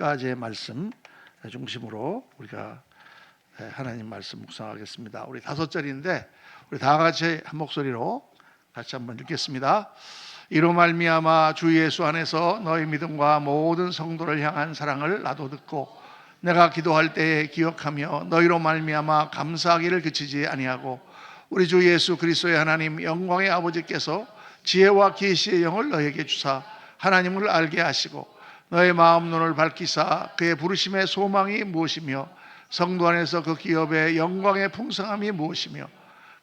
까지의 말씀 중심으로 우리가 하나님 말씀 묵상하겠습니다. 우리 5절인데 우리 다 같이 한 목소리로 같이 한번 읽겠습니다. 이로 말미암아 주 예수 안에서 너희 믿음과 모든 성도를 향한 사랑을 나도 듣고 내가 기도할 때에 기억하며 너희로 말미암아 감사하기를 그치지 아니하고 우리 주 예수 그리스도의 하나님 영광의 아버지께서 지혜와 계시의 영을 너희에게 주사 하나님을 알게 하시고 너의 마음 눈을 밝히사 그의 부르심의 소망이 무엇이며 성도 안에서 그 기업의 영광의 풍성함이 무엇이며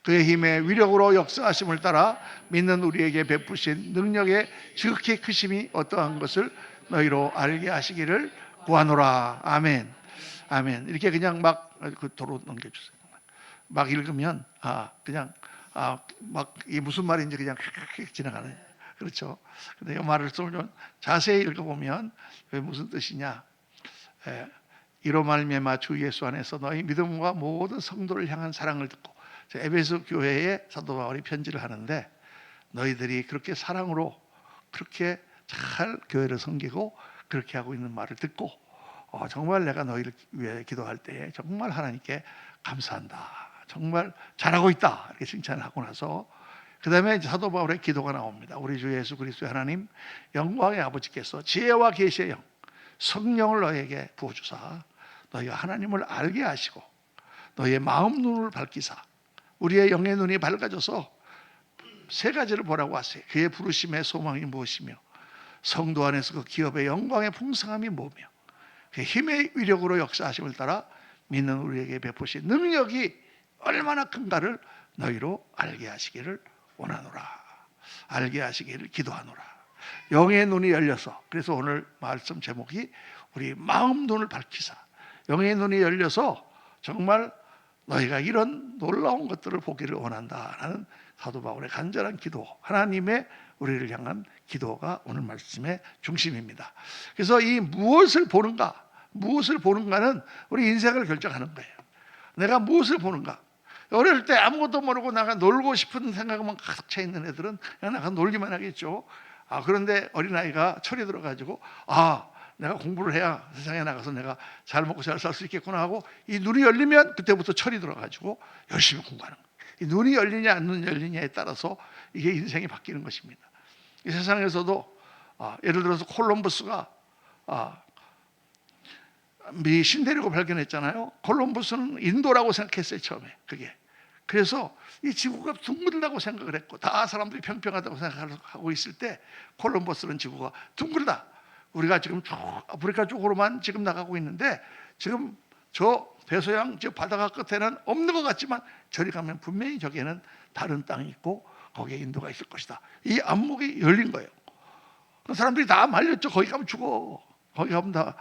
그의 힘의 위력으로 역사하심을 따라 믿는 우리에게 베푸신 능력의 지극히 크심이 어떠한 것을 너희로 알게 하시기를 구하노라. 아멘. 아멘. 이렇게 그냥 막 그 도로 넘겨주세요. 막 읽으면 그냥 막 이게 무슨 말인지 그냥 휙휙 지나가는. 그렇죠. 근데 이 말을 좀 자세히 읽어보면 왜 무슨 뜻이냐? 이로 말미암아 주 예수 안에서 너희 믿음과 모든 성도를 향한 사랑을 듣고 에베소 교회에 사도 바울이 편지를 하는데 너희들이 그렇게 사랑으로 그렇게 잘 교회를 섬기고 그렇게 하고 있는 말을 듣고 정말 내가 너희를 위해 기도할 때에 정말 하나님께 감사한다. 정말 잘하고 있다. 이렇게 칭찬을 하고 나서 그 다음에 사도 바울의 기도가 나옵니다. 우리 주 예수 그리스도의 하나님 영광의 아버지께서 지혜와 계시의 영 성령을 너희에게 부어주사 너희가 하나님을 알게 하시고 너희의 마음 눈을 밝히사 우리의 영의 눈이 밝아져서 세 가지를 보라고 하세요. 그의 부르심의 소망이 무엇이며 성도 안에서 그 기업의 영광의 풍성함이 뭐며 그의 힘의 위력으로 역사하심을 따라 믿는 우리에게 베푸신 능력이 얼마나 큰가를 너희로 알게 하시기를 원하노라. 알게 하시기를 기도하노라. 영의 눈이 열려서 그래서 오늘 말씀 제목이 우리 마음 눈을 밝히사 영의 눈이 열려서 정말 너희가 이런 놀라운 것들을 보기를 원한다라는 사도 바울의 간절한 기도 하나님의 우리를 향한 기도가 오늘 말씀의 중심입니다. 그래서 이 무엇을 보는가는 우리 인생을 결정하는 거예요. 내가 무엇을 보는가. 어릴 때 아무것도 모르고 나가 놀고 싶은 생각만 가득 차 있는 애들은 그냥 나가 놀기만 하겠죠. 그런데 어린아이가 철이 들어가지고 내가 공부를 해야 세상에 나가서 내가 잘 먹고 잘 살 수 있겠구나 하고 이 눈이 열리면 그때부터 철이 들어가지고 열심히 공부하는 거예요. 이 눈이 열리냐 안 열리냐에 따라서 이게 인생이 바뀌는 것입니다. 이 세상에서도 예를 들어서 콜럼버스가 미 신대륙을 발견했잖아요. 콜럼버스는 인도라고 생각했어요 처음에. 그래서 이 지구가 둥글다고 생각을 했고 다 사람들이 평평하다고 생각하고 있을 때 콜럼버스는 지구가 둥글다. 우리가 지금 아프리카 쪽으로만 지금 나가고 있는데 지금 저 대서양 저 바다가 끝에는 없는 것 같지만 저리 가면 분명히 저기에는 다른 땅이 있고 거기에 인도가 있을 것이다. 이 안목이 열린 거예요. 사람들이 다 말렸죠. 거기 가면 죽어. 거기 가면 다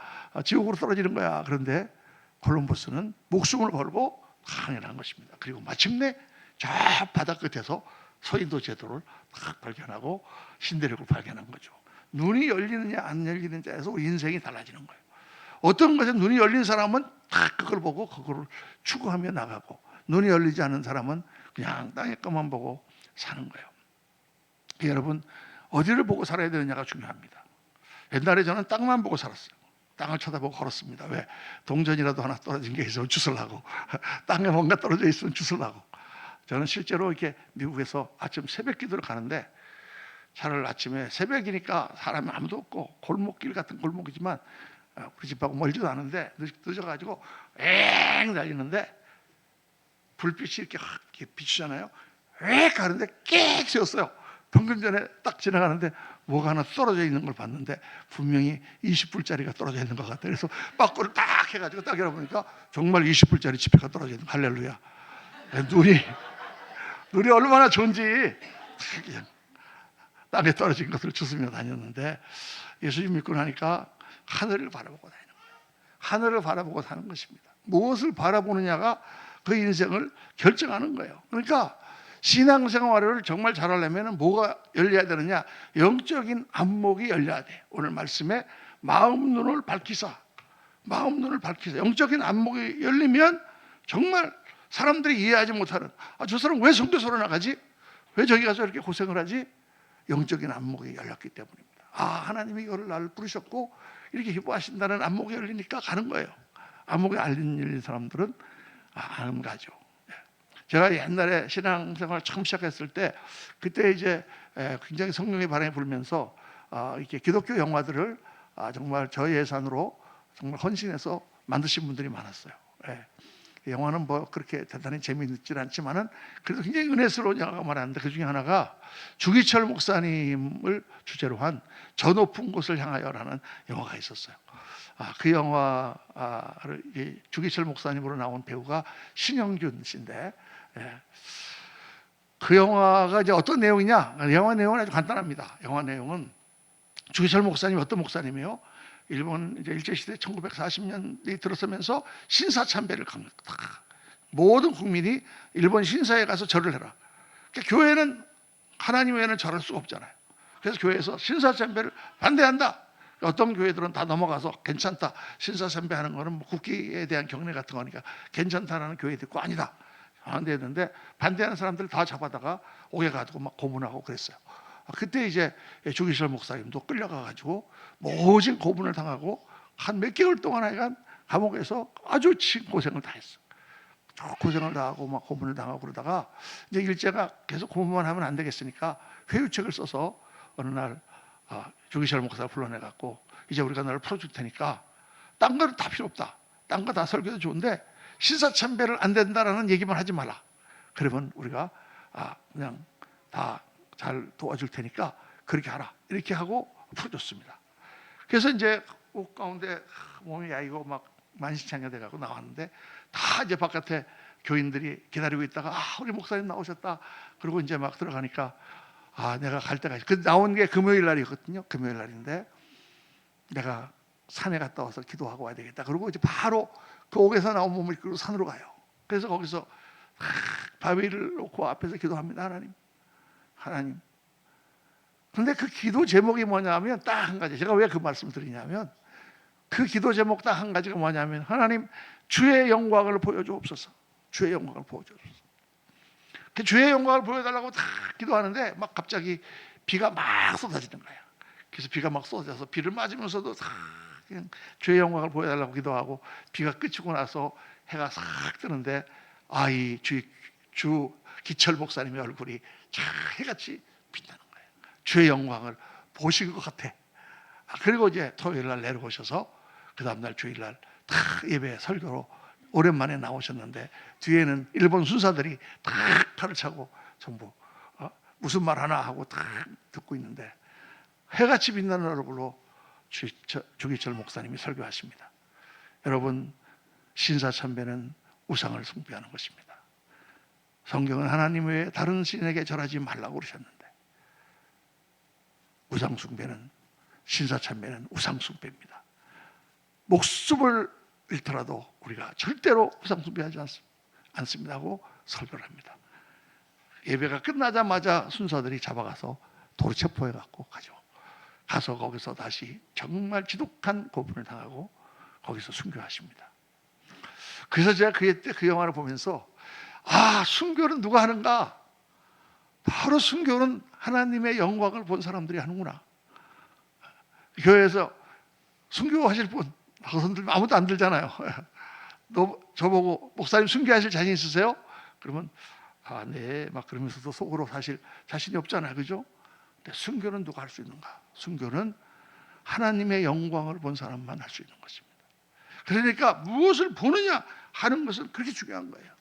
지옥으로 떨어지는 거야. 그런데 콜럼버스는 목숨을 걸고 항해한 것입니다. 그리고 마침내 저 바다 끝에서 서인도 제도를 딱 발견하고 신대륙을 발견한 거죠. 눈이 열리느냐 안 열리느냐에서 우리 인생이 달라지는 거예요. 어떤 것에 눈이 열린 사람은 다 그걸 보고 그거를 추구하며 나가고 눈이 열리지 않은 사람은 그냥 땅의 것만 보고 사는 거예요. 여러분 어디를 보고 살아야 되느냐가 중요합니다. 옛날에 저는 땅만 보고 살았어요. 땅을 쳐다보고 걸었습니다. 왜? 동전이라도 하나 떨어진 게 있으면 주술라고 땅에 뭔가 떨어져 있으면 주술라고. 저는 실제로 이렇게 미국에서 아침 새벽 기도를 가는데 차를 아침에 새벽이니까 사람이 아무도 없고 골목길 같은 골목이지만 우리 집하고 멀지도 않은데 늦어가지고 엥 달리는데 불빛이 이렇게 확 비추잖아요. 엥 가는데 끽 세웠어요. 방금 전에 딱 지나가는데 뭐가 하나 떨어져 있는 걸 봤는데 분명히 20불짜리가 떨어져 있는 것 같아요. 그래서 빠꾸를 딱 해가지고 딱 열어보니까 정말 20불짜리 지폐가 떨어져 있는 거예요. 할렐루야. 눈이 얼마나 좋은지 그냥 땅에 떨어진 것을 주스며 다녔는데 예수님 믿고 나니까 하늘을 바라보고 다니는 거예요. 하늘을 바라보고 사는 것입니다. 무엇을 바라보느냐가 그 인생을 결정하는 거예요. 그러니까 신앙생활을 정말 잘하려면 뭐가 열려야 되느냐? 영적인 안목이 열려야 돼. 오늘 말씀에 마음 눈을 밝히사. 영적인 안목이 열리면 정말 사람들이 이해하지 못하는 저 사람 왜 선교소로 나가지? 왜 저기 가서 이렇게 고생을 하지? 영적인 안목이 열렸기 때문입니다. 하나님이 이거를 나를 부르셨고 이렇게 기뻐하신다는 안목이 열리니까 가는 거예요. 안목이 안 열린 사람들은 안 가죠. 제가 옛날에 신앙생활 처음 시작했을 때 그때 이제 굉장히 성령의 바람이 불면서 이렇게 기독교 영화들을 정말 저희 예산으로 정말 헌신해서 만드신 분들이 많았어요. 영화는 뭐 그렇게 대단히 재미있지는 않지만은 그래도 굉장히 은혜스러운 영화가 많았는데 그 중에 하나가 주기철 목사님을 주제로 한 저 높은 곳을 향하여라는 영화가 있었어요. 그 영화를 주기철 목사님으로 나온 배우가 신영균 씨인데, 그 영화가 이제 어떤 내용이냐? 영화 내용은 아주 간단합니다. 영화 내용은 주기철 목사님이 어떤 목사님이에요? 일본 이제 일제시대 1940년이 들어서면서 신사참배를 강력하다. 모든 국민이 일본 신사에 가서 절을 해라. 그러니까 교회는 하나님 외에는 절할 수가 없잖아요. 그래서 교회에서 신사참배를 반대한다. 어떤 교회들은 다 넘어가서 괜찮다. 신사참배하는 거는 뭐 국기에 대한 경례 같은 거니까 괜찮다라는 교회도 있고 아니다. 반대했는데 반대하는 사람들 다 잡아다가 옥에 가지고 막 고문하고 그랬어요. 그때 이제 주기철 목사님도 끌려가가지고 모진 고문을 당하고 한 몇 개월 동안 하여간 감옥에서 아주 고생을 다 했어. 고생을 다 하고 막 고문을 당하고 그러다가 이제 일제가 계속 고문만 하면 안 되겠으니까 회유책을 써서 어느 날 주기철 목사를 불러내갖고 이제 우리가 너를 풀어줄 테니까 딴 거는 다 필요 없다. 딴 거 다 설교도 좋은데 신사참배를 안 된다라는 얘기만 하지 말라. 그러면 우리가 그냥 다 잘 도와줄 테니까 그렇게 하라. 이렇게 하고 풀어줬습니다. 그래서 이제 옥 가운데 몸이 야이고 막 만신창이가 돼가고 나왔는데 다 이제 바깥에 교인들이 기다리고 있다가 우리 목사님 나오셨다. 그리고 이제 막 들어가니까 내가 갈 때가 그 나온 게 금요일 날이거든요. 금요일 날인데 내가 산에 갔다 와서 기도하고 와야 되겠다. 그리고 이제 바로 그 옥에서 나온 몸을 이끌고 산으로 가요. 그래서 거기서 바위를 놓고 앞에서 기도합니다. 하나님. 그런데 그 기도 제목이 뭐냐면 딱 한 가지. 제가 왜 그 말씀 드리냐면 그 기도 제목 딱 한 가지가 뭐냐면 하나님 주의 영광을 보여주옵소서. 주의 영광을 보여주옵소서. 그 주의 영광을 보여달라고 다 기도하는데 막 갑자기 비가 막 쏟아지는 거예요. 그래서 비가 막 쏟아져서 비를 맞으면서도 다 그냥 주의 영광을 보여달라고 기도하고 비가 그치고 나서 해가 싹 뜨는데 이 주 기철 목사님의 얼굴이 쫙 해같이 빛나는 거예요. 주의 영광을 보신 것 같아. 그리고 이제 토요일 날 내려오셔서 그 다음날 주일 날 다 예배 설교로 오랜만에 나오셨는데 뒤에는 일본 순사들이 다 칼을 차고 전부 무슨 말 하나 하고 다 듣고 있는데 해같이 빛나는 얼굴로 주기철 목사님이 설교하십니다. 여러분, 신사참배는 우상을 숭배하는 것입니다. 성경은 하나님 외에 다른 신에게 절하지 말라고 그러셨는데 우상숭배는 신사참배는 우상숭배입니다. 목숨을 잃더라도 우리가 절대로 우상숭배하지 않습니다 하고 설교를 합니다. 예배가 끝나자마자 순서들이 잡아가서 도로 체포해 갖고 가서 거기서 다시 정말 지독한 고문을 당하고 거기서 순교하십니다. 그래서 제가 그때 그 영화를 보면서 순교는 누가 하는가? 바로 순교는 하나님의 영광을 본 사람들이 하는구나. 교회에서 순교하실 분 아무도 안 들잖아요. 저보고 목사님 순교하실 자신 있으세요? 그러면 네, 막 그러면서도 속으로 사실 자신이 없잖아요, 그죠? 근데 순교는 누가 할 수 있는가? 순교는 하나님의 영광을 본 사람만 할 수 있는 것입니다. 그러니까 무엇을 보느냐 하는 것은 그렇게 중요한 거예요.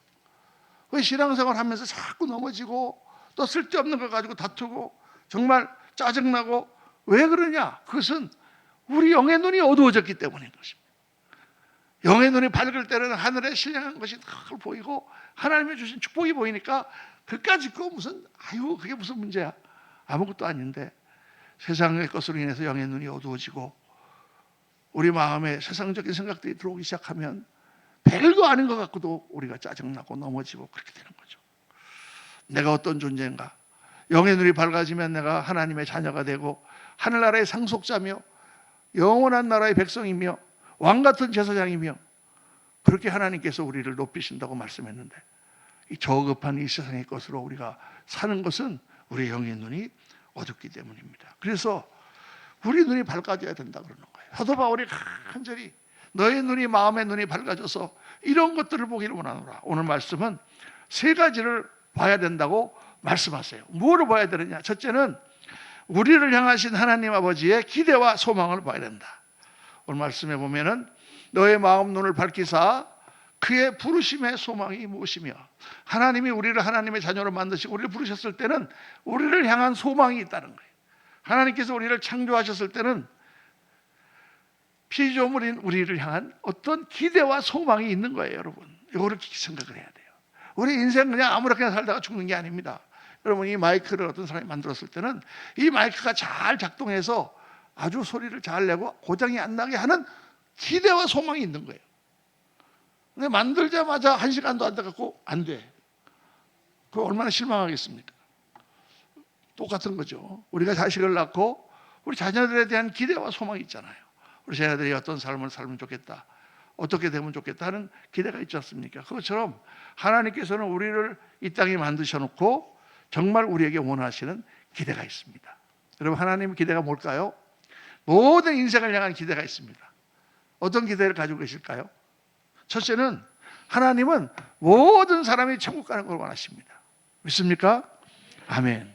왜 신앙생활 하면서 자꾸 넘어지고 또 쓸데없는 걸 가지고 다투고 정말 짜증나고 왜 그러냐? 그것은 우리 영의 눈이 어두워졌기 때문인 것입니다. 영의 눈이 밝을 때는 하늘에 신령한 것이 다 보이고 하나님이 주신 축복이 보이니까 그까짓 거 그게 무슨 문제야? 아무것도 아닌데 세상의 것으로 인해서 영의 눈이 어두워지고 우리 마음에 세상적인 생각들이 들어오기 시작하면 별거 아닌 것 같고도 우리가 짜증나고 넘어지고 그렇게 되는 거죠. 내가 어떤 존재인가? 영의 눈이 밝아지면 내가 하나님의 자녀가 되고 하늘나라의 상속자며 영원한 나라의 백성이며 왕같은 제사장이며 그렇게 하나님께서 우리를 높이신다고 말씀했는데 이 저급한 이 세상의 것으로 우리가 사는 것은 우리의 영의 눈이 어둡기 때문입니다. 그래서 우리 눈이 밝아져야 된다 그러는 거예요. 사도 바울이 간절히 너의 눈이 마음의 눈이 밝아져서 이런 것들을 보기를 원하노라. 오늘 말씀은 세 가지를 봐야 된다고 말씀하세요. 뭐를 봐야 되느냐? 첫째는 우리를 향하신 하나님 아버지의 기대와 소망을 봐야 된다. 오늘 말씀에 보면은 너의 마음 눈을 밝히사 그의 부르심의 소망이 무엇이며, 하나님이 우리를 하나님의 자녀로 만드시고 우리를 부르셨을 때는 우리를 향한 소망이 있다는 거예요. 하나님께서 우리를 창조하셨을 때는 피조물인 우리를 향한 어떤 기대와 소망이 있는 거예요. 여러분, 이거를 생각을 해야 돼요. 우리 인생 그냥 아무렇게나 살다가 죽는 게 아닙니다. 여러분, 이 마이크를 어떤 사람이 만들었을 때는 이 마이크가 잘 작동해서 아주 소리를 잘 내고 고장이 안 나게 하는 기대와 소망이 있는 거예요. 근데 만들자마자 1시간도 안 돼갖고 안 돼. 그거 얼마나 실망하겠습니까? 똑같은 거죠. 우리가 자식을 낳고 우리 자녀들에 대한 기대와 소망이 있잖아요. 우리 자녀들이 어떤 삶을 살면 좋겠다, 어떻게 되면 좋겠다 하는 기대가 있지 않습니까? 그것처럼 하나님께서는 우리를 이 땅에 만드셔놓고 정말 우리에게 원하시는 기대가 있습니다. 여러분, 하나님의 기대가 뭘까요? 모든 인생을 향한 기대가 있습니다. 어떤 기대를 가지고 계실까요? 첫째는 하나님은 모든 사람이 천국 가는 걸 원하십니다. 믿습니까? 아멘.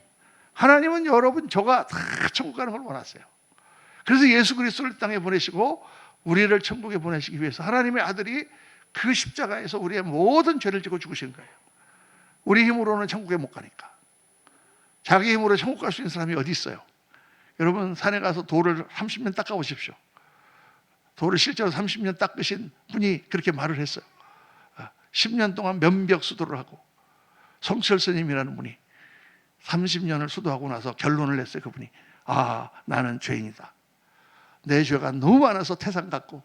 하나님은 여러분, 저가 다 천국 가는 걸 원하세요. 그래서 예수 그리스도를 땅에 보내시고 우리를 천국에 보내시기 위해서 하나님의 아들이 그 십자가에서 우리의 모든 죄를 지고 죽으신 거예요. 우리 힘으로는 천국에 못 가니까. 자기 힘으로 천국 갈 수 있는 사람이 어디 있어요? 여러분, 산에 가서 돌을 30년 닦아 오십시오. 돌을 실제로 30년 닦으신 분이 그렇게 말을 했어요. 10년 동안 면벽 수도를 하고, 성철 스님이라는 분이 30년을 수도하고 나서 결론을 냈어요. 그분이, 나는 죄인이다. 내 죄가 너무 많아서 태산 같고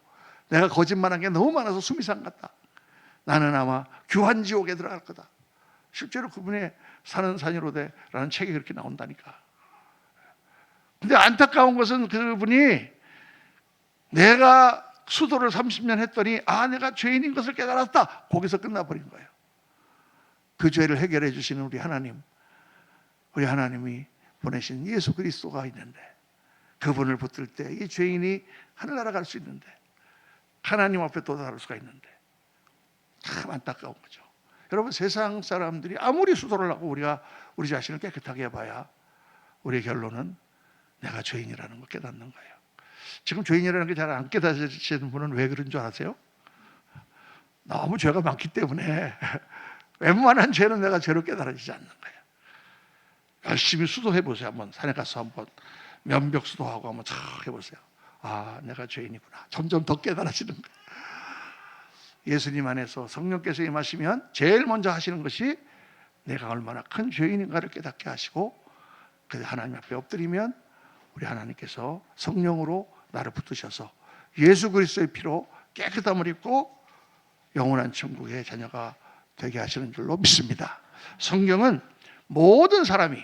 내가 거짓말한 게 너무 많아서 수미산 같다. 나는 아마 규환지옥에 들어갈 거다. 실제로 그분의 사는 산이로되라는 책이 그렇게 나온다니까. 근데 안타까운 것은 그분이 내가 수도를 30년 했더니 내가 죄인인 것을 깨달았다. 거기서 끝나버린 거예요. 그 죄를 해결해 주시는 우리 하나님, 우리 하나님이 보내신 예수 그리스도가 있는데, 그분을 붙들 때 이 죄인이 하늘나라 갈 수 있는데, 하나님 앞에 도달할 수가 있는데, 참 안타까운 거죠. 여러분, 세상 사람들이 아무리 수도를 하고 우리가 우리 자신을 깨끗하게 해봐야 우리의 결론은 내가 죄인이라는 걸 깨닫는 거예요. 지금 죄인이라는 게 잘 안 깨닫으시는 분은 왜 그런 줄 아세요? 너무 죄가 많기 때문에 웬만한 죄는 내가 죄로 깨달아지지 않는 거예요. 열심히 수도해 보세요. 한번 산에 가서 한번 면벽 수도하고 한번 쫙 해보세요. 내가 죄인이구나. 점점 더 깨달아지는 거예요. 예수님 안에서 성령께서 임하시면 제일 먼저 하시는 것이 내가 얼마나 큰 죄인인가를 깨닫게 하시고, 그 하나님 앞에 엎드리면 우리 하나님께서 성령으로 나를 붙드셔서 예수 그리스도의 피로 깨끗함을 입고 영원한 천국의 자녀가 되게 하시는 줄로 믿습니다. 성경은 모든 사람이,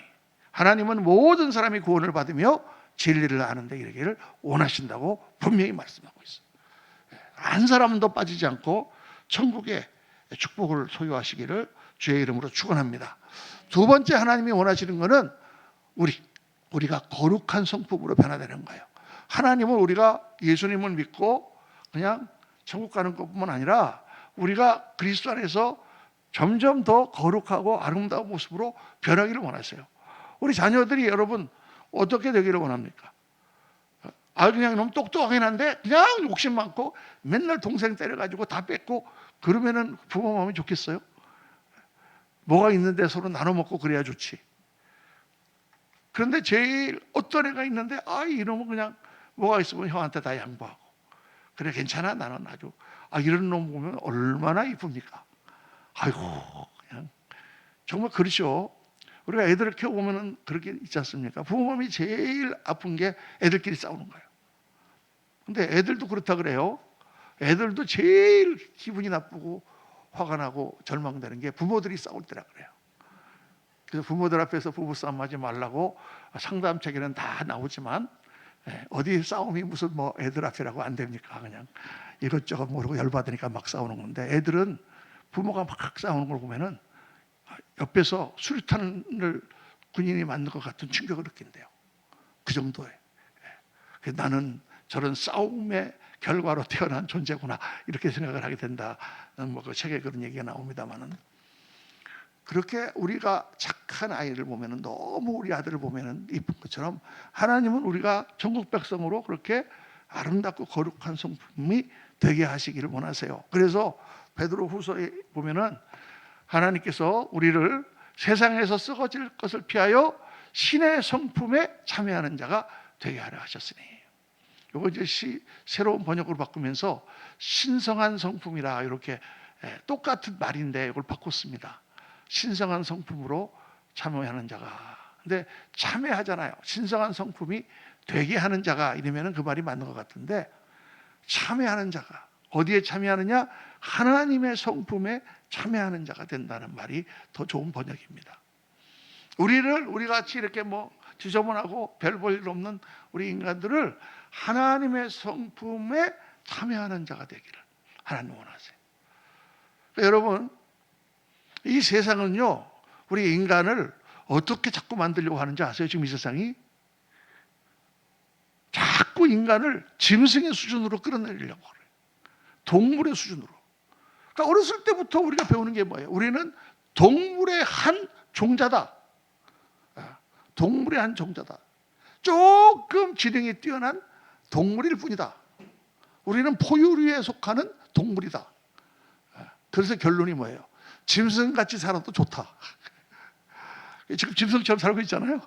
하나님은 모든 사람이 구원을 받으며 진리를 아는 데 이르기를 원하신다고 분명히 말씀하고 있어요. 한 사람도 빠지지 않고 천국의 축복을 소유하시기를 주의 이름으로 축원합니다. 두 번째 하나님이 원하시는 것은 우리가 거룩한 성품으로 변화되는 거예요. 하나님은 우리가 예수님을 믿고 그냥 천국 가는 것뿐만 아니라 우리가 그리스도 안에서 점점 더 거룩하고 아름다운 모습으로 변하기를 원하세요. 우리 자녀들이 여러분 어떻게 되기를 원합니까? 그냥 너무 똑똑하긴 한데 그냥 욕심 많고 맨날 동생 때려가지고 다 뺏고 그러면은 부모 마음이 좋겠어요? 뭐가 있는데 서로 나눠 먹고 그래야 좋지. 그런데 제일 어떤 애가 있는데 이놈은 그냥 뭐가 있으면 형한테 다 양보하고, 그래 괜찮아 나는 아주 이런 놈 보면 얼마나 이쁩니까? 아이고, 그냥 정말 그렇죠. 우리가 애들을 키워보면 그렇게 있지 않습니까? 부모 마음이 제일 아픈 게 애들끼리 싸우는 거예요. 근데 애들도 그렇다 그래요. 애들도 제일 기분이 나쁘고 화가 나고 절망되는 게 부모들이 싸울 때라 그래요. 그래서 부모들 앞에서 부부싸움 하지 말라고 상담책에는 다 나오지만 어디 싸움이 무슨 애들 앞이라고 안 됩니까? 그냥 이것저것 모르고 열받으니까 막 싸우는 건데, 애들은 부모가 막 싸우는 걸 보면은 옆에서 수류탄을 군인이 맞는 것 같은 충격을 느낀대요. 그 정도에. 나는 저런 싸움의 결과로 태어난 존재구나 이렇게 생각을 하게 된다. 그 책에 그런 얘기가 나옵니다만은, 그렇게 우리가 착한 아이를 보면은, 너무 우리 아들을 보면은 이쁜 것처럼 하나님은 우리가 천국 백성으로 그렇게 아름답고 거룩한 성품이 되게 하시기를 원하세요. 그래서 베드로후서에 보면은 하나님께서 우리를 세상에서 썩어질 것을 피하여 신의 성품에 참여하는 자가 되게 하려 하셨으니, 이거 이제 새로운 번역으로 바꾸면서 신성한 성품이라, 이렇게 똑같은 말인데 이걸 바꿨습니다. 신성한 성품으로 참여하는 자가. 근데 참여하잖아요. 신성한 성품이 되게 하는 자가 이러면은 그 말이 맞는 것 같은데, 참여하는 자가 어디에 참여하느냐? 하나님의 성품에 참여하는 자가 된다는 말이 더 좋은 번역입니다. 우리 같이 이렇게 지저분하고 별 볼 일 없는 우리 인간들을 하나님의 성품에 참여하는 자가 되기를 하나님 원하세요. 그러니까 여러분, 이 세상은요, 우리 인간을 어떻게 자꾸 만들려고 하는지 아세요? 지금 이 세상이 자꾸 인간을 짐승의 수준으로 끌어내리려고 그래요. 동물의 수준으로. 그러니까 어렸을 때부터 우리가 배우는 게 뭐예요? 우리는 동물의 한 종자다. 동물의 한 종자다. 조금 지능이 뛰어난 동물일 뿐이다. 우리는 포유류에 속하는 동물이다. 그래서 결론이 뭐예요? 짐승같이 살아도 좋다. 지금 짐승처럼 살고 있잖아요.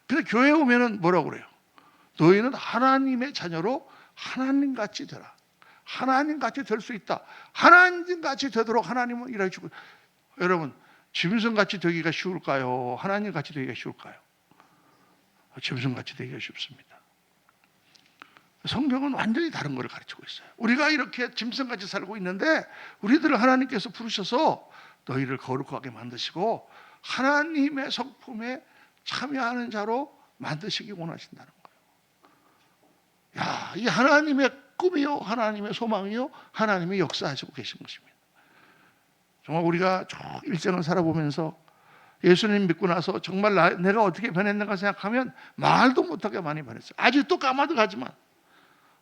근데 교회에 오면은 뭐라고 그래요? 너희는 하나님의 자녀로 하나님같이 되라. 하나님같이 될 수 있다. 하나님같이 되도록 하나님은 일해 주고. 여러분, 짐승같이 되기가 쉬울까요? 하나님같이 되기가 쉬울까요? 짐승같이 되기가 쉽습니다. 성경은 완전히 다른 것을 가르치고 있어요. 우리가 이렇게 짐승같이 살고 있는데, 우리들을 하나님께서 부르셔서 너희를 거룩하게 만드시고 하나님의 성품에 참여하는 자로 만드시기 원하신다는 거예요. 야, 이 하나님의 꿈이요, 하나님의 소망이요, 하나님의 역사하시고 계신 것입니다. 정말 우리가 쭉 일생을 살아보면서 예수님 믿고 나서 정말 내가 어떻게 변했는가 생각하면 말도 못하게 많이 변했어요. 아직도 까마득하지만,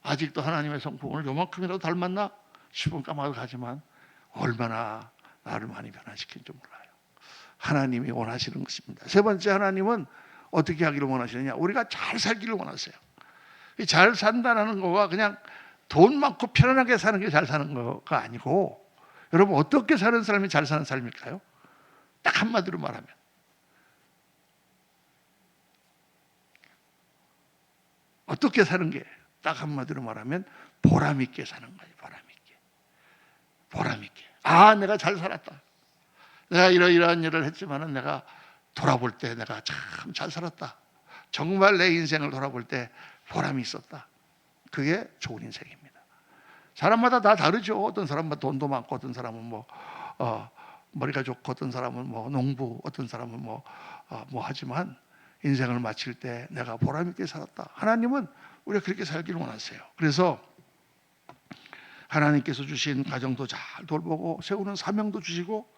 아직도 하나님의 성품을 요만큼이라도 닮았나 싶은 까마득하지만 얼마나 나를 많이 변화시킨지 몰라요. 하나님이 원하시는 것입니다. 세 번째, 하나님은 어떻게 하기를 원하시느냐? 우리가 잘 살기를 원하세요. 잘 산다는 거가 그냥 돈 많고 편안하게 사는 게 잘 사는 거가 아니고, 여러분, 어떻게 사는 사람이 잘 사는 삶일까요? 딱 한마디로 말하면 어떻게 사는 게, 딱 한마디로 말하면 보람 있게 사는 거예요. 보람 있게. 보람 있게. 아, 내가 잘 살았다. 내가 이러이러한 일을 했지만은 내가 돌아볼 때 내가 참 잘 살았다. 정말 내 인생을 돌아볼 때 보람이 있었다. 그게 좋은 인생입니다. 사람마다 다 다르죠. 어떤 사람은 돈도 많고, 어떤 사람은 머리가 좋고, 어떤 사람은 농부, 어떤 사람은 하지만 인생을 마칠 때 내가 보람 있게 살았다. 하나님은 우리가 그렇게 살기를 원하세요. 그래서 하나님께서 주신 가정도 잘 돌보고 세우는 사명도 주시고,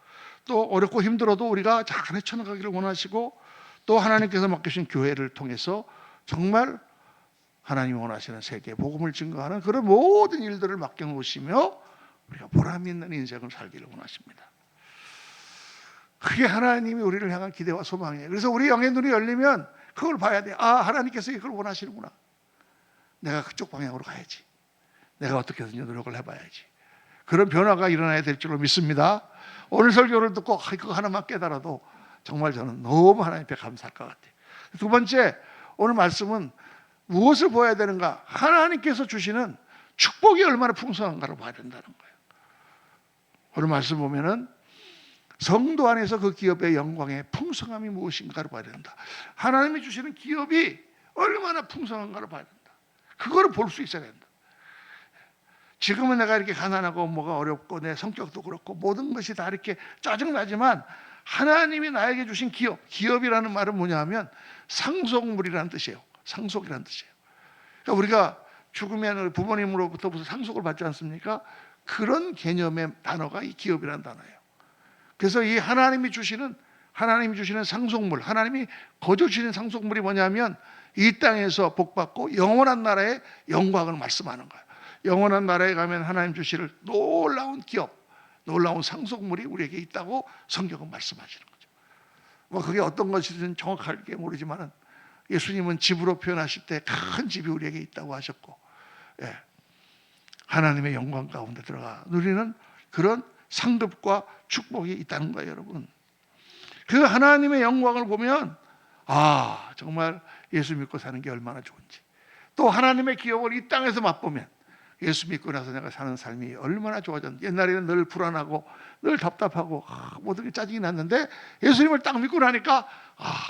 또 어렵고 힘들어도 우리가 잘 헤쳐나가기를 원하시고, 또 하나님께서 맡기신 교회를 통해서 정말 하나님이 원하시는 세계에 복음을 증거하는 그런 모든 일들을 맡겨놓으시며 우리가 보람 있는 인생을 살기를 원하십니다. 그게 하나님이 우리를 향한 기대와 소망이에요. 그래서 우리 영의 눈이 열리면 그걸 봐야 돼요. 아, 하나님께서 이걸 원하시는구나. 내가 그쪽 방향으로 가야지. 내가 어떻게든지 노력을 해봐야지. 그런 변화가 일어나야 될 줄로 믿습니다. 오늘 설교를 듣고 그거 하나만 깨달아도 정말 저는 너무 하나님 앞에 감사할 것 같아요. 두 번째, 오늘 말씀은 무엇을 보아야 되는가? 하나님께서 주시는 축복이 얼마나 풍성한가를 봐야 된다는 거예요. 오늘 말씀 보면은 성도 안에서 그 기업의 영광의 풍성함이 무엇인가를 봐야 된다. 하나님이 주시는 기업이 얼마나 풍성한가를 봐야 된다. 그거를 볼 수 있어야 된다. 지금은 내가 이렇게 가난하고 뭐가 어렵고 내 성격도 그렇고 모든 것이 다 이렇게 짜증나지만, 하나님이 나에게 주신 기업이라는 말은 뭐냐 하면 상속물이라는 뜻이에요. 상속이라는 뜻이에요. 그러니까 우리가 죽으면 부모님으로부터 무슨 상속을 받지 않습니까? 그런 개념의 단어가 이 기업이라는 단어예요. 그래서 이 하나님이 주시는 상속물, 하나님이 거저 주시는 상속물이 뭐냐면 이 땅에서 복받고 영원한 나라의 영광을 말씀하는 거예요. 영원한 나라에 가면 하나님 주실 놀라운 기업, 놀라운 상속물이 우리에게 있다고 성경은 말씀하시는 거죠. 뭐 그게 어떤 것이든 정확하게 모르지만은 예수님은 집으로 표현하실 때 큰 집이 우리에게 있다고 하셨고, 예, 하나님의 영광 가운데 들어가 누리는 그런 상급과 축복이 있다는 거예요, 여러분. 그 하나님의 영광을 보면 정말 예수 믿고 사는 게 얼마나 좋은지, 또 하나님의 기업을 이 땅에서 맛보면 예수 믿고 나서 내가 사는 삶이 얼마나 좋아졌는지. 옛날에는 늘 불안하고 늘 답답하고 모든 게 짜증이 났는데 예수님을 딱 믿고 나니까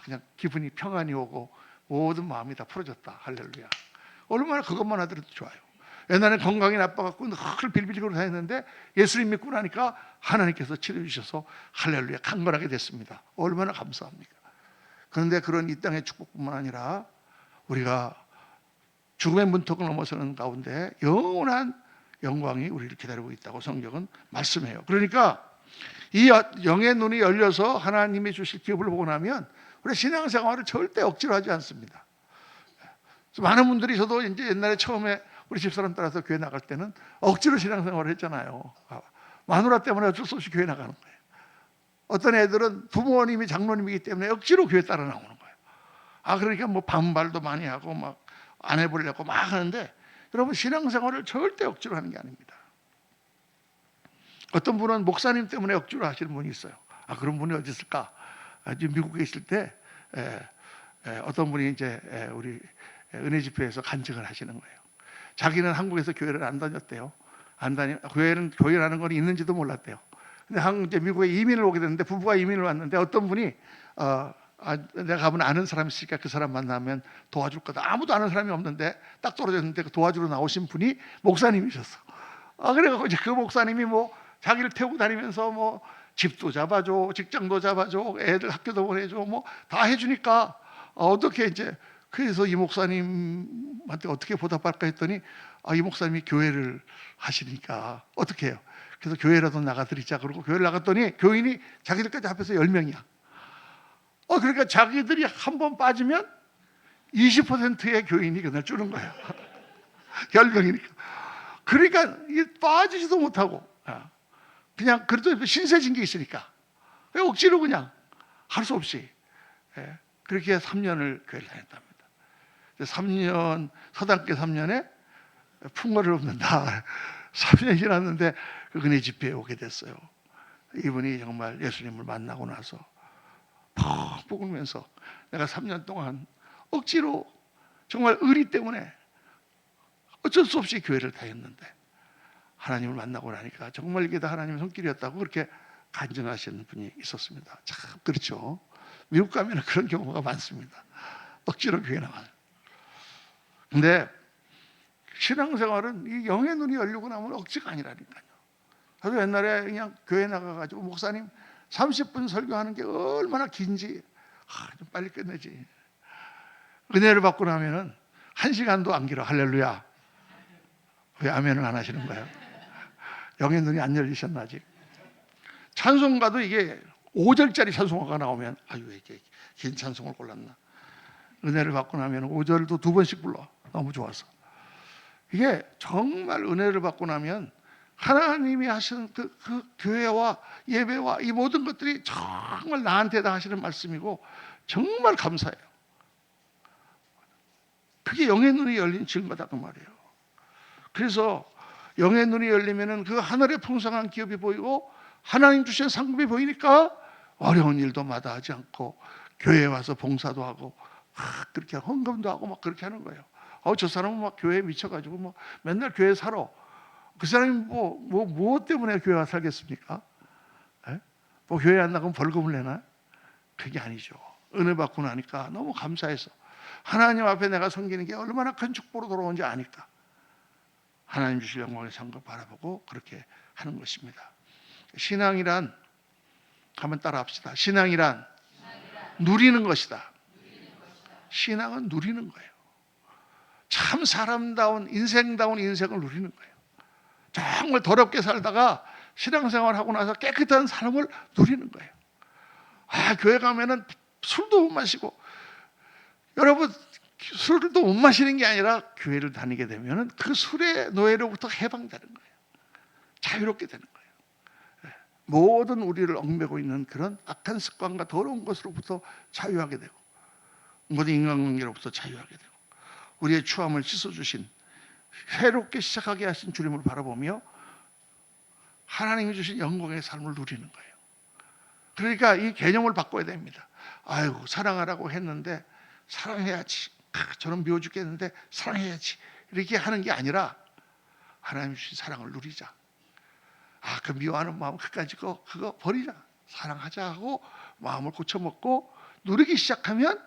그냥 기분이 평안이 오고 모든 마음이 다 풀어졌다. 할렐루야. 얼마나 그것만 하더라도 좋아요. 옛날에 건강이 나빠갖고 늘 빌빌거리고 다녔는데 예수님 믿고 나니까 하나님께서 치료해 주셔서 할렐루야 강건하게 됐습니다. 얼마나 감사합니까? 그런데 그런 이 땅의 축복뿐만 아니라 우리가 죽음의 문턱을 넘어서는 가운데 영원한 영광이 우리를 기다리고 있다고 성경은 말씀해요. 그러니까 이 영의 눈이 열려서 하나님이 주실 기업을 보고 나면 우리 신앙생활을 절대 억지로 하지 않습니다. 많은 분들이, 저도 이제 옛날에 처음에 우리 집사람 따라서 교회 나갈 때는 억지로 신앙생활을 했잖아요. 마누라 때문에 어쩔 수 없이 교회 나가는 거예요. 어떤 애들은 부모님이 장로님이기 때문에 억지로 교회 따라 나오는 거예요. 그러니까 뭐 반발도 많이 하고 막 안 해보려고 막 하는데, 여러분 신앙생활을 절대 억지로 하는 게 아닙니다. 어떤 분은 목사님 때문에 억지로 하시는 분이 있어요. 그런 분이 어디 있을까? 지금 미국에 있을 때 어떤 분이 이제 우리 은혜 집회에서 간증을 하시는 거예요. 자기는 한국에서 교회를 안 다녔대요. 교회라는 건 있는지도 몰랐대요. 근데 이제 미국에 이민을 오게 됐는데, 부부가 이민을 왔는데 어떤 분이 내가 가면 아는 사람이 있으니까 그 사람 만나면 도와줄 거다. 아무도 아는 사람이 없는데 딱 떨어졌는데 그 도와주러 나오신 분이 목사님이셨어. 그래서 이제 그 목사님이 뭐 자기를 태우고 다니면서 뭐 집도 잡아줘, 직장도 잡아줘, 애들 학교도 보내줘, 뭐 다 해주니까 어떻게 이제, 그래서 이 목사님한테 어떻게 보답할까 했더니 이 목사님이 교회를 하시니까 어떻게 해요? 그래서 교회라도 나가드리자. 그러고 교회를 나갔더니 교인이 자기들까지 합해서 10명이야. 그러니까 자기들이 한 번 빠지면 20%의 교인이 그날 주는 거예요. 10명이니까. 그러니까 이게 빠지지도 못하고 그냥 그래도 신세진 게 있으니까 억지로 그냥 할 수 없이 그렇게 3년을 교회를 다녔답니다. 3년, 서당계 3년에 풍어를 없는다. 3년이 지났는데 그 은혜 집회에 오게 됐어요. 이분이 정말 예수님을 만나고 나서 푹 울면서 내가 3년 동안 억지로 정말 의리 때문에 어쩔 수 없이 교회를 다녔는데 하나님을 만나고 나니까 정말 이게 다 하나님의 손길이었다고 그렇게 간증하시는 분이 있었습니다. 참 그렇죠. 미국 가면 그런 경우가 많습니다. 억지로 교회 나가요. 근데 신앙생활은 이 영의 눈이 열리고 나면 억지가 아니라니까요. 저도 옛날에 그냥 교회 나가가지고 목사님 30분 설교하는 게 얼마나 긴지 좀 빨리 끝내지. 은혜를 받고 나면은 1시간도 안 길어. 할렐루야. 왜 아멘을 안 하시는 거예요? 영의 눈이 안 열리셨나 아직? 찬송가도 이게 5절짜리 찬송가가 나오면 왜 이렇게 긴 찬송을 골랐나? 은혜를 받고 나면 5절도 2번씩 불러. 너무 좋아서. 이게 정말 은혜를 받고 나면 하나님이 하시는 그 교회와 예배와 이 모든 것들이 정말 나한테 다 하시는 말씀이고 정말 감사해요. 그게 영의 눈이 열린 증거다 그 말이에요. 그래서 영의 눈이 열리면은 그 하늘의 풍성한 기업이 보이고 하나님 주신 상급이 보이니까 어려운 일도 마다하지 않고 교회에 와서 봉사도 하고 그렇게 헌금도 하고 막 그렇게 하는 거예요. 저 사람은 막 교회에 미쳐가지고 뭐 맨날 교회에 살아. 그 사람이 무엇 때문에 교회 와 살겠습니까? 뭐 교회 안 나가면 벌금을 내나? 그게 아니죠. 은혜 받고 나니까 너무 감사해서 하나님 앞에 내가 섬기는 게 얼마나 큰 축복으로 돌아오는지 아니까 하나님 주실 영광의 상급 바라보고 그렇게 하는 것입니다. 신앙이란, 한번 따라 합시다. 신앙이란 누리는 것이다. 신앙은 누리는 거예요. 참 사람다운 인생다운 인생을 누리는 거예요. 정말 더럽게 살다가 신앙생활 하고 나서 깨끗한 삶을 누리는 거예요. 교회 가면은 술도 못 마시고, 여러분 술도 못 마시는 게 아니라 교회를 다니게 되면 그 술의 노예로부터 해방되는 거예요. 자유롭게 되는 거예요. 모든 우리를 얽매고 있는 그런 악한 습관과 더러운 것으로부터 자유하게 되고, 모든 인간관계로부터 자유하게 되고, 우리의 추함을 씻어주신, 새롭게 시작하게 하신 주님을 바라보며 하나님이 주신 영광의 삶을 누리는 거예요. 그러니까 이 개념을 바꿔야 됩니다. 아이고, 사랑하라고 했는데 사랑해야지, 저는 미워 죽겠는데 사랑해야지, 이렇게 하는 게 아니라 하나님 주신 사랑을 누리자. 그 미워하는 마음 끝까지 그거 버리자, 사랑하자 하고 마음을 고쳐먹고 누리기 시작하면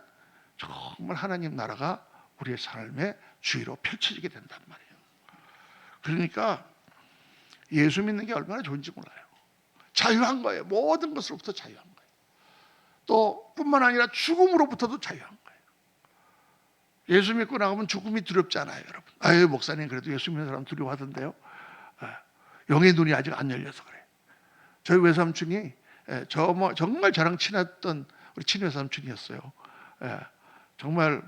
정말 하나님 나라가 우리의 삶의 주위로 펼쳐지게 된단 말이에요. 그러니까 예수 믿는 게 얼마나 좋은지 몰라요. 자유한 거예요. 모든 것으로부터 자유한 거예요. 또 뿐만 아니라 죽음으로부터도 자유한 거예요. 예수 믿고 나가면 죽음이 두렵지 않아요, 여러분. 아유, 목사님 그래도 예수 믿는 사람 두려워하던데요. 영의 눈이 아직 안 열려서 그래. 저희 외삼촌이 정말 저랑 친했던 우리 친외삼촌이었어요. 정말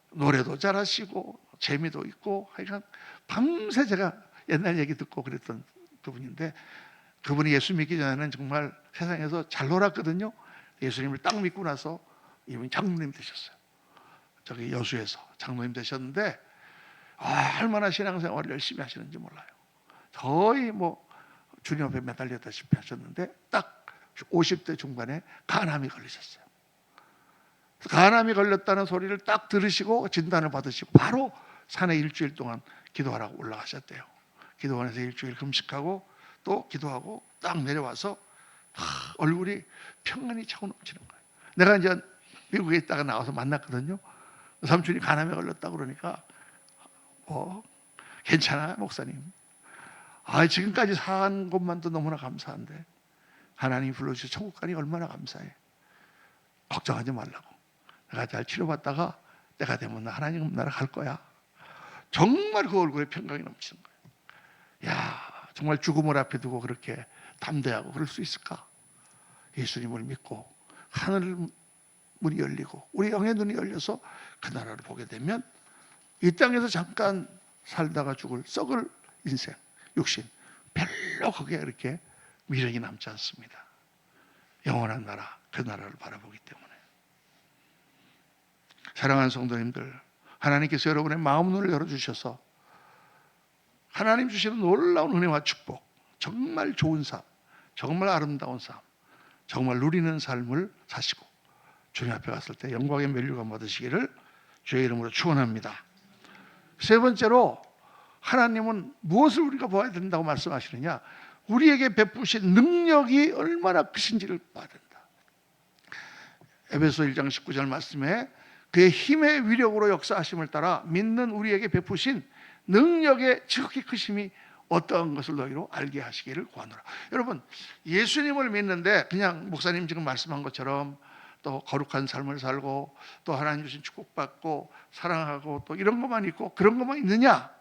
노래도 잘하시고 재미도 있고, 하여간 밤새 제가 옛날 얘기 듣고 그랬던 그분인데, 그분이 예수 믿기 전에는 정말 세상에서 잘 놀았거든요. 예수님을 딱 믿고 나서 이분이 장로님 되셨어요. 저기 여수에서 장로님 되셨는데, 얼마나 신앙생활을 열심히 하시는지 몰라요. 거의 뭐 주님 앞에 매달렸다시피 하셨는데, 딱 50대 중반에 간암이 걸리셨어요. 간암이 걸렸다는 소리를 딱 들으시고 진단을 받으시고 바로 산에 일주일 동안 기도하라고 올라가셨대요. 기도원에서 일주일 금식하고 또 기도하고 딱 내려와서 얼굴이 평안이 차고 넘치는 거예요. 내가 이제 미국에 있다가 나와서 만났거든요. 삼촌이 간암에 걸렸다고 그러니까 괜찮아 목사님. 지금까지 산 것만도 너무나 감사한데 하나님이 불러주셔서 천국 가니 얼마나 감사해. 걱정하지 말라고. 내가 잘 치료받다가 때가 되면 나 하나님 나라 갈 거야. 정말 그 얼굴에 평강이 넘치는 거예요. 정말 죽음을 앞에 두고 그렇게 담대하고 그럴 수 있을까? 예수님을 믿고 하늘 문이 열리고 우리 영의 눈이 열려서 그 나라를 보게 되면 이 땅에서 잠깐 살다가 죽을 썩을 인생, 육신 별로 그게 이렇게 미련이 남지 않습니다. 영원한 나라, 그 나라를 바라보기 때문에. 사랑하는 성도님들, 하나님께서 여러분의 마음 눈을 열어주셔서 하나님 주시는 놀라운 은혜와 축복, 정말 좋은 삶, 정말 아름다운 삶, 정말 누리는 삶을 사시고 주님 앞에 갔을 때 영광의 면류관 받으시기를 주의 이름으로 축원합니다. 세 번째로, 하나님은 무엇을 우리가 보아야 된다고 말씀하시느냐? 우리에게 베푸신 능력이 얼마나 크신지를 봐야 된다. 에베소 1장 19절 말씀에 그의 힘의 위력으로 역사하심을 따라 믿는 우리에게 베푸신 능력의 지극히 크심이 어떠한 것을 너희로 알게 하시기를 구하노라. 여러분, 예수님을 믿는데 그냥 목사님 지금 말씀한 것처럼 또 거룩한 삶을 살고 또 하나님 주신 축복받고 사랑하고 또 이런 것만 있고 그런 것만 있느냐?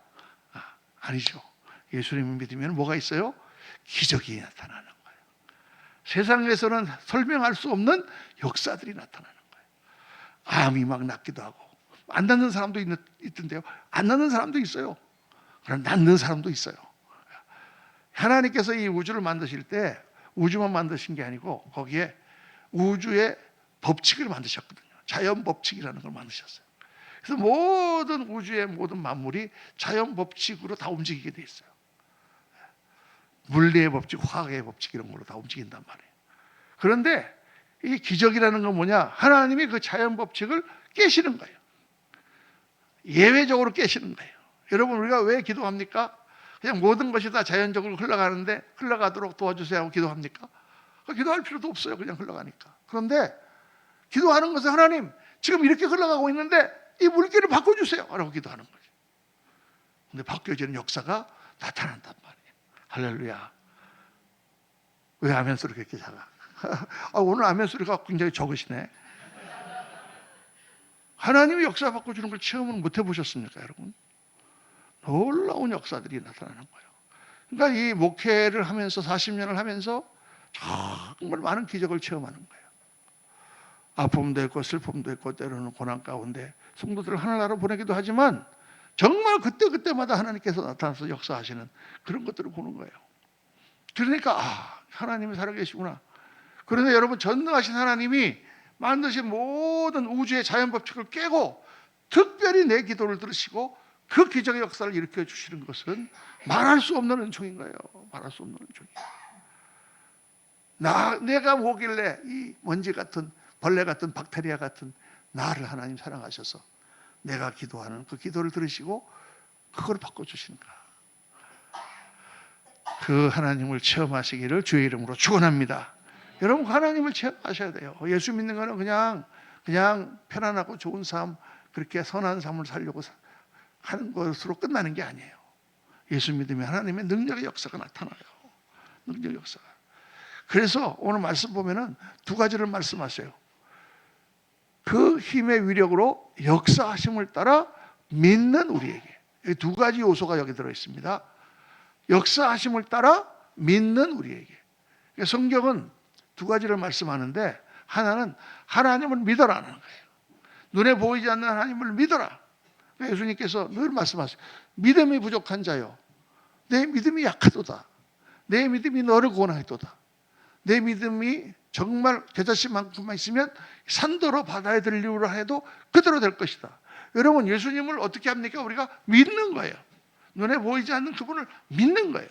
아니죠. 예수님을 믿으면 뭐가 있어요? 기적이 나타나는 거예요. 세상에서는 설명할 수 없는 역사들이 나타나는 거예요. 암이 막 낫기도 하고, 안 낫는 사람도 있던데요. 안 낫는 사람도 있어요. 그럼 낫는 사람도 있어요. 하나님께서 이 우주를 만드실 때 우주만 만드신 게 아니고 거기에 우주의 법칙을 만드셨거든요. 자연 법칙이라는 걸 만드셨어요. 그래서 모든 우주의 모든 만물이 자연 법칙으로 다 움직이게 돼 있어요. 물리의 법칙, 화학의 법칙 이런 걸로 다 움직인단 말이에요. 그런데 이 기적이라는 건 뭐냐? 하나님이 그 자연 법칙을 깨시는 거예요. 예외적으로 깨시는 거예요. 여러분, 우리가 왜 기도합니까? 그냥 모든 것이 다 자연적으로 흘러가는데 흘러가도록 도와주세요 하고 기도합니까? 기도할 필요도 없어요. 그냥 흘러가니까. 그런데 기도하는 것은 하나님, 지금 이렇게 흘러가고 있는데 이 물기를 바꿔주세요 라고 기도하는 거죠. 근데 바뀌어지는 역사가 나타난단 말이에요. 할렐루야. 왜 아멘 소리가 이렇게 작아? 오늘 아멘 소리가 굉장히 적으시네. 하나님이 역사 바꿔주는 걸 체험을 못 해보셨습니까, 여러분? 놀라운 역사들이 나타나는 거예요. 그러니까 이 목회를 하면서 40년을 하면서 정말 많은 기적을 체험하는 거예요. 아픔도 있고 슬픔도 있고 때로는 고난 가운데 성도들을 하늘나라로 보내기도 하지만 정말 그때그때마다 하나님께서 나타나서 역사하시는 그런 것들을 보는 거예요. 그러니까 하나님이 살아계시구나. 그런데 여러분, 전능하신 하나님이 만드신 모든 우주의 자연 법칙을 깨고 특별히 내 기도를 들으시고 그 기적의 역사를 일으켜 주시는 것은 말할 수 없는 은총인 거예요. 말할 수 없는 은총이에요. 내가 뭐길래 이 먼지 같은 벌레 같은 박테리아 같은 나를 하나님 사랑하셔서 내가 기도하는 그 기도를 들으시고 그걸 바꿔주시는가. 그 하나님을 체험하시기를 주의 이름으로 축원합니다. 여러분, 하나님을 체험하셔야 돼요. 예수 믿는 거는 그냥 편안하고 좋은 삶, 그렇게 선한 삶을 살려고 하는 것으로 끝나는 게 아니에요. 예수 믿으면 하나님의 능력의 역사가 나타나요. 능력의 역사가. 그래서 오늘 말씀 보면은 두 가지를 말씀하세요. 그 힘의 위력으로 역사하심을 따라 믿는 우리에게. 두 가지 요소가 여기 들어 있습니다. 역사하심을 따라 믿는 우리에게. 성경은 두 가지를 말씀하는데, 하나는 하나님을 믿어라는 거예요. 눈에 보이지 않는 하나님을 믿어라. 예수님께서 늘 말씀하세요. 믿음이 부족한 자요, 내 믿음이 약하도다. 내 믿음이 너를 구원하도다. 내 믿음이 정말 겨자씨만큼만 있으면 산더러 바다에 들리우라 해도 그대로 될 것이다. 여러분, 예수님을 어떻게 합니까? 우리가 믿는 거예요. 눈에 보이지 않는 그분을 믿는 거예요.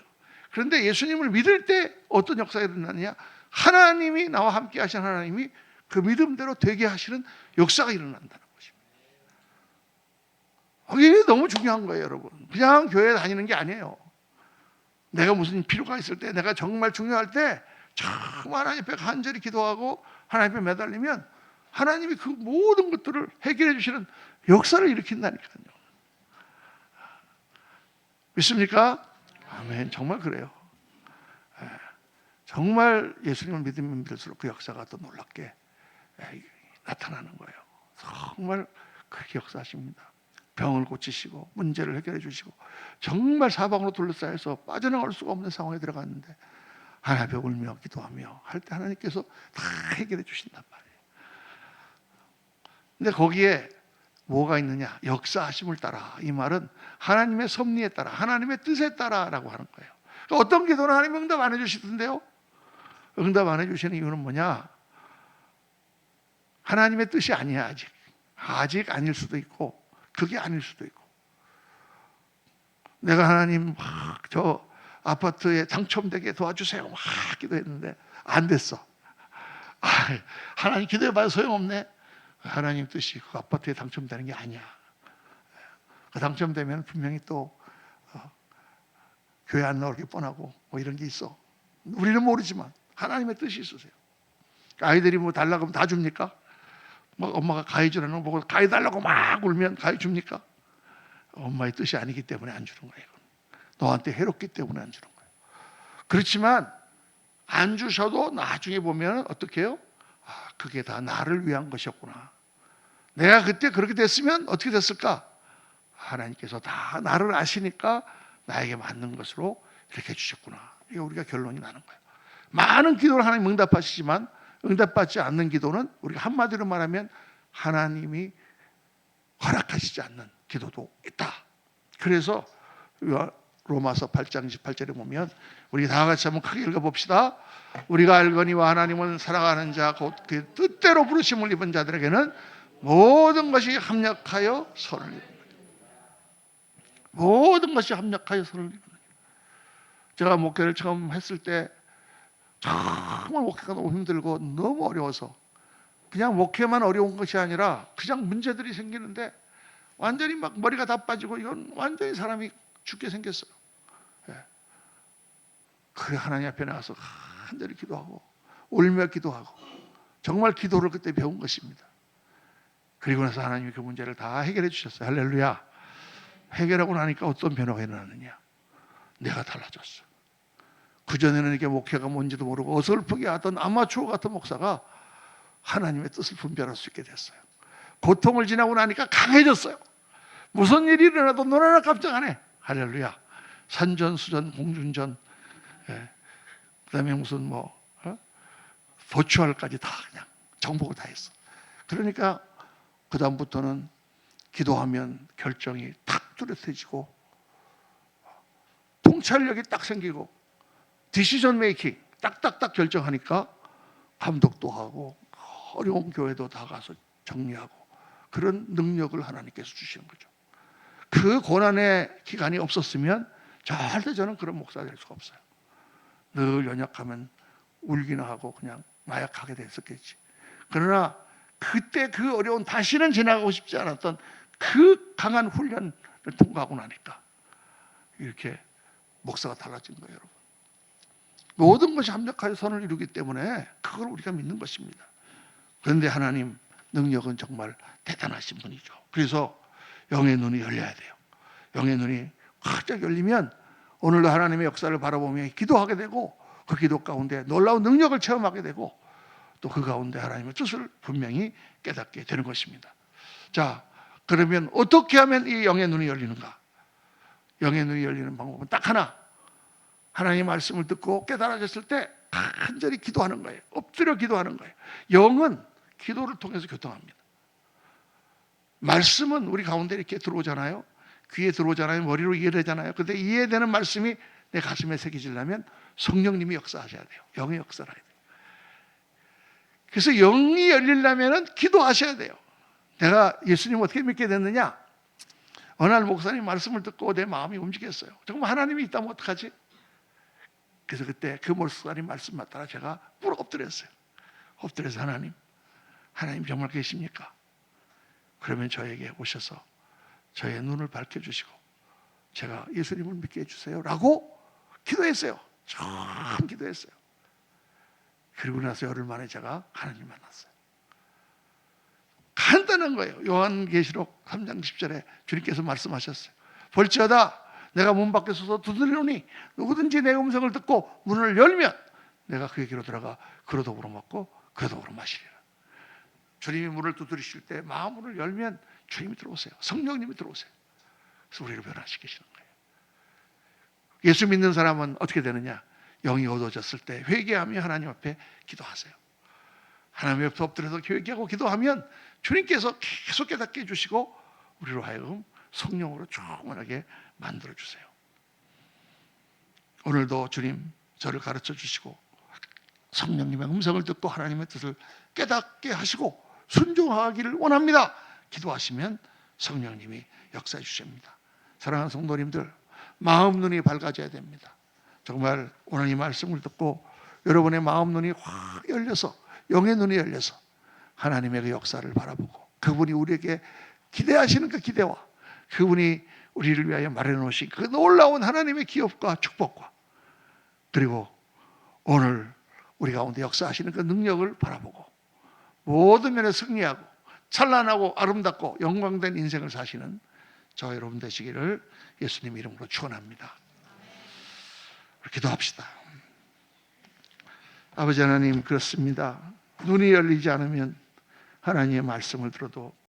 그런데 예수님을 믿을 때 어떤 역사가 일어나느냐? 하나님이, 나와 함께 하신 하나님이 그 믿음대로 되게 하시는 역사가 일어난다는 것입니다. 이게 너무 중요한 거예요, 여러분. 그냥 교회 다니는 게 아니에요. 내가 무슨 필요가 있을 때, 내가 정말 중요할 때 정말 하나님 앞에 간절히 기도하고 하나님 앞에 매달리면 하나님이 그 모든 것들을 해결해 주시는 역사를 일으킨다니까요. 믿습니까? 아멘. 정말 그래요. 정말 예수님을 믿으면 믿을수록 그 역사가 더 놀랍게 나타나는 거예요. 정말 그렇게 역사하십니다. 병을 고치시고 문제를 해결해 주시고, 정말 사방으로 둘러싸여서 빠져나갈 수가 없는 상황에 들어갔는데 하나님 앞에 울며 기도하며 할 때 하나님께서 다 해결해 주신단 말이에요. 근데 거기에 뭐가 있느냐? 역사하심을 따라. 이 말은 하나님의 섭리에 따라, 하나님의 뜻에 따라라고 하는 거예요. 그러니까 어떤 기도는 하나님 응답 안 해주시던데요? 응답 안 해주시는 이유는 뭐냐? 하나님의 뜻이 아니야. 아직 아닐 수도 있고 그게 아닐 수도 있고. 내가 하나님 저 아파트에 당첨되게 도와주세요 막 기도했는데 안 됐어. 하나님 기도해봐야 소용없네. 하나님 뜻이 그 아파트에 당첨되는 게 아니야. 그 당첨되면 분명히 또 교회 안 나오게 뻔하고 뭐 이런 게 있어. 우리는 모르지만 하나님의 뜻이 있으세요. 아이들이 뭐 달라고 하면 다 줍니까? 뭐 엄마가 가위 주라는 거 보고 가위 달라고 막 울면 가위 줍니까? 엄마의 뜻이 아니기 때문에 안 주는 거예요. 너한테 해롭기 때문에 안 주는 거예요. 그렇지만 안 주셔도 나중에 보면 어떻게 해요? 그게 다 나를 위한 것이었구나. 내가 그때 그렇게 됐으면 어떻게 됐을까? 하나님께서 다 나를 아시니까 나에게 맞는 것으로 이렇게 해주셨구나. 이게 우리가 결론이 나는 거예요. 많은 기도를 하나님 응답하시지만 응답받지 않는 기도는 우리가 한마디로 말하면 하나님이 허락하시지 않는 기도도 있다. 그래서 로마서 8장 28절에 보면 우리 다 같이 한번 크게 읽어봅시다. 우리가 알거니와 하나님은 사랑하는 자 곧 그 뜻대로 부르심을 입은 자들에게는 모든 것이 합력하여 선을 이룬다. 모든 것이 합력하여 선을 이룬다. 제가 목회를 처음 했을 때 정말 목회가 너무 힘들고 너무 어려워서 그냥 목회만 어려운 것이 아니라 그냥 문제들이 생기는데 완전히 막 머리가 다 빠지고 이건 완전히 사람이 죽게 생겼어요. 그래 하나님 앞에 나와서 간절히 기도하고 울며 기도하고 정말 기도를 그때 배운 것입니다. 그리고 나서 하나님이 그 문제를 다 해결해 주셨어요. 할렐루야. 해결하고 나니까 어떤 변화가 일어나느냐? 내가 달라졌어. 그전에는 이게 목회가 뭔지도 모르고 어설프게 하던 아마추어 같은 목사가 하나님의 뜻을 분별할 수 있게 됐어요. 고통을 지나고 나니까 강해졌어요. 무슨 일이 일어나도 눈 하나 깜짝 안 해. 할렐루야. 산전수전 공중전, 그다음에 무슨 버추얼까지 다 그냥 정복을 다 했어. 그러니까 그 다음부터는 기도하면 결정이 탁 뚜렷해지고 통찰력이 딱 생기고 디시전 메이킹 딱딱딱 결정하니까 감독도 하고 어려운 교회도 다 가서 정리하고 그런 능력을 하나님께서 주시는 거죠. 그 고난의 기간이 없었으면 절대 저는 그런 목사가 될 수가 없어요. 늘 연약하면 울기나 하고 그냥 마약하게 됐었겠지. 그러나 그때 그 어려운 다시는 지나가고 싶지 않았던 그 강한 훈련을 통과하고 나니까 이렇게 목사가 달라진 거예요, 여러분. 모든 것이 합력하여 선을 이루기 때문에 그걸 우리가 믿는 것입니다. 그런데 하나님 능력은 정말 대단하신 분이죠. 그래서 영의 눈이 열려야 돼요. 영의 눈이 활짝 열리면 오늘도 하나님의 역사를 바라보며 기도하게 되고 그 기도 가운데 놀라운 능력을 체험하게 되고 또 그 가운데 하나님의 뜻을 분명히 깨닫게 되는 것입니다. 자, 그러면 어떻게 하면 이 영의 눈이 열리는가? 영의 눈이 열리는 방법은 딱 하나. 하나님의 말씀을 듣고 깨달아졌을 때 간절히 기도하는 거예요. 엎드려 기도하는 거예요. 영은 기도를 통해서 교통합니다. 말씀은 우리 가운데 이렇게 들어오잖아요. 귀에 들어오잖아요. 머리로 이해되잖아요. 그런데 이해되는 말씀이 내 가슴에 새겨지려면 성령님이 역사하셔야 돼요. 영의 역사를 해야 돼요. 그래서 영이 열리려면 기도하셔야 돼요. 내가 예수님 어떻게 믿게 됐느냐? 어느 날 목사님 말씀을 듣고 내 마음이 움직였어요. 정말 하나님이 있다면 어떡하지? 그래서 그때 그 목사님 말씀만 따라 제가 꿇어 엎드렸어요. 엎드려서 하나님 정말 계십니까? 그러면 저에게 오셔서 저의 눈을 밝혀주시고 제가 예수님을 믿게 해주세요 라고 기도했어요. 참 기도했어요. 그리고 나서 열흘 만에 제가 하나님 만났어요. 간단한 거예요. 요한계시록 3장 10절에 주님께서 말씀하셨어요. 볼지어다 내가 문 밖에 서서 두드리노니 누구든지 내 음성을 듣고 문을 열면 내가 그에게로 들어가 그로 더불어 먹고 그로 더불어 마시리라. 주님이 문을 두드리실 때 마음문을 열면 주님이 들어오세요. 성령님이 들어오세요. 그래서 우리를 변화시키시는 거예요. 예수 믿는 사람은 어떻게 되느냐? 영이 어두워졌을 때 회개하며 하나님 앞에 기도하세요. 하나님 앞에 엎드려서 회개하고 기도하면 주님께서 계속 깨닫게 해주시고 우리로 하여금 성령으로 충만하게 만들어주세요. 오늘도 주님 저를 가르쳐 주시고 성령님의 음성을 듣고 하나님의 뜻을 깨닫게 하시고 순종하기를 원합니다. 기도하시면 성령님이 역사해 주십니다. 사랑하는 성도님들, 마음 눈이 밝아져야 됩니다. 정말 오늘 이 말씀을 듣고 여러분의 마음 눈이 확 열려서 영의 눈이 열려서 하나님의 그 역사를 바라보고 그분이 우리에게 기대하시는 그 기대와 그분이 우리를 위하여 마련해 놓으신 그 놀라운 하나님의 기업과 축복과 그리고 오늘 우리 가운데 역사하시는 그 능력을 바라보고 모든 면에 승리하고 찬란하고 아름답고 영광된 인생을 사시는 저 여러분 되시기를 예수님 이름으로 축원합니다. 기도합시다. 아버지 하나님, 그렇습니다. 눈이 열리지 않으면 하나님의 말씀을 들어도